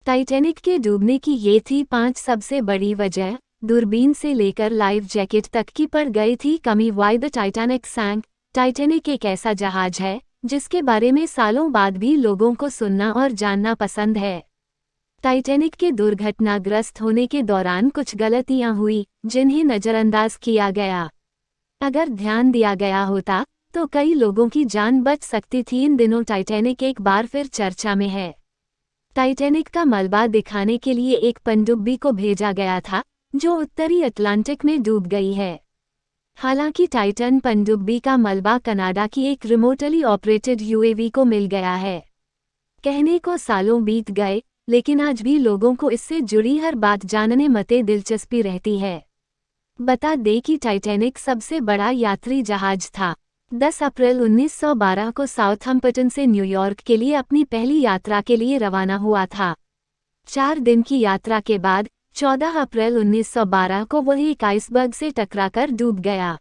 Titanic के डूबने की ये थी 5 सबसे बड़ी वजह। दूरबीन से लेकर लाइफ जैकेट तक की पड़ गई थी कमी। Why the Titanic sank. Titanic एक ऐसा जहाज है जिसके बारे में सालों बाद भी लोगों को सुनना और जानना पसंद है। टाइटैनिक के दुर्घटनाग्रस्त होने के दौरान कुछ गलतियां हुई जिन्हें नज़रअंदाज किया गया। अगर ध्यान दिया गया होता तो कई लोगों की जान बच सकती थी। इन दिनों टाइटैनिक एक बार फिर चर्चा में है। टाइटैनिक का मलबा दिखाने के लिए एक पनडुब्बी को भेजा गया था जो उत्तरी अटलांटिक में डूब गई है। हालांकि टाइटन पनडुब्बी का मलबा कनाडा की एक रिमोटली ऑपरेटेड यूएवी को मिल गया है। कहने को सालों बीत गए, लेकिन आज भी लोगों को इससे जुड़ी हर बात जानने में दिलचस्पी रहती है। बता दें कि टाइटैनिक सबसे बड़ा यात्री जहाज था। 10 अप्रैल 1912 को साउथहैम्पटन से न्यूयॉर्क के लिए अपनी पहली यात्रा के लिए रवाना हुआ था। 4 दिन की यात्रा के बाद 14 अप्रैल 1912 को वह एक आइसबर्ग से टकराकर डूब गया।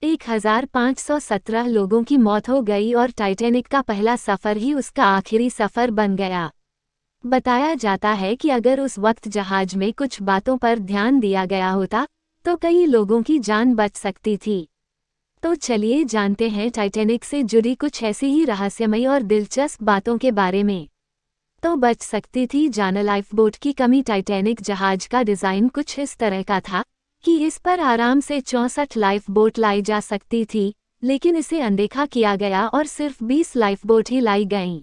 1517 लोगों की मौत हो गई और टाइटैनिक का पहला सफ़र ही उसका आखिरी सफ़र बन गया। बताया जाता है कि अगर उस वक्त जहाज में कुछ बातों पर ध्यान दिया गया होता तो कई लोगों की जान बच सकती थी। तो चलिए जानते हैं टाइटैनिक से जुड़ी कुछ ऐसी ही रहस्यमयी और दिलचस्प बातों के बारे में। तो बच सकती थी जान। लाइफबोट की कमी। टाइटैनिक जहाज का डिज़ाइन कुछ इस तरह का था कि इस पर आराम से 64 लाइफबोट लाई जा सकती थी, लेकिन इसे अनदेखा किया गया और सिर्फ 20 लाइफबोट ही लाई गईं।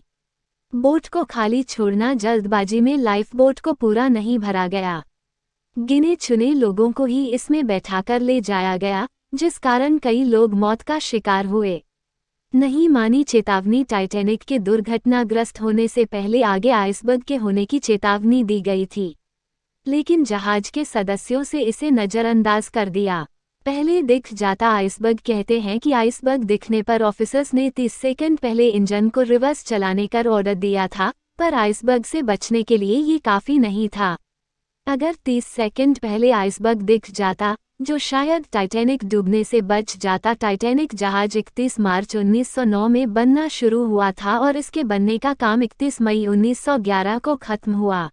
बोट को खाली छोड़ना। जल्दबाजी में लाइफबोट को पूरा नहीं भरा गया। गिने चुने लोगों को ही इसमें बैठाकर ले जाया गया, जिस कारण कई लोग मौत का शिकार हुए। नहीं मानी चेतावनी। टाइटैनिक के दुर्घटनाग्रस्त होने से पहले आगे आइसबर्ग के होने की चेतावनी दी गई थी, लेकिन जहाज के सदस्यों से इसे नज़रअंदाज कर दिया। पहले दिख जाता आइसबर्ग। कहते हैं कि आइसबर्ग दिखने पर ऑफिसर्स ने 30 सेकंड पहले इंजन को रिवर्स चलाने का ऑर्डर दिया था, पर आइसबर्ग से बचने के लिए ये काफ़ी नहीं था। अगर 30 सेकंड पहले आइसबर्ग दिख जाता, जो शायद टाइटैनिक डूबने से बच जाता। टाइटैनिक जहाज 31 मार्च 1909 में बनना शुरू हुआ था और इसके बनने का काम 31 मई 1911 को खत्म हुआ।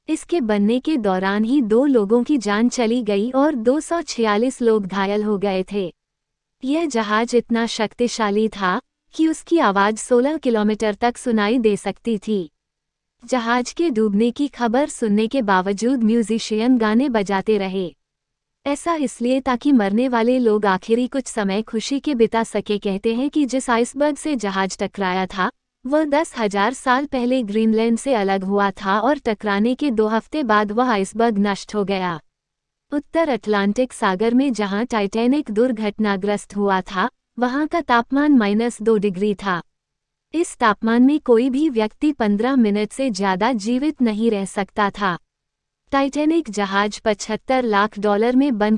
इसके बनने के दौरान ही 2 लोगों की जान चली गई और 246 लोग घायल हो गए थे। यह जहाज इतना शक्तिशाली था कि उसकी आवाज़ 16 किलोमीटर तक सुनाई दे सकती थी। जहाज के डूबने की खबर सुनने के बावजूद म्यूजिशियन गाने बजाते रहे। ऐसा इसलिए ताकि मरने वाले लोग आखिरी कुछ समय खुशी के बिता सके। कहते हैं कि जिस आइसबर्ग से जहाज टकराया था वह 10,000 साल पहले ग्रीनलैंड से अलग हुआ था और टकराने के 2 हफ्ते बाद वह आइसबर्ग नष्ट हो गया। उत्तर अटलांटिक सागर में जहां टाइटैनिक दुर्घटनाग्रस्त हुआ था, वहां का तापमान -2 डिग्री था। इस तापमान में कोई भी व्यक्ति 15 मिनट से ज़्यादा जीवित नहीं रह सकता था। टाइटैनिक जहाज $75 लाख में बन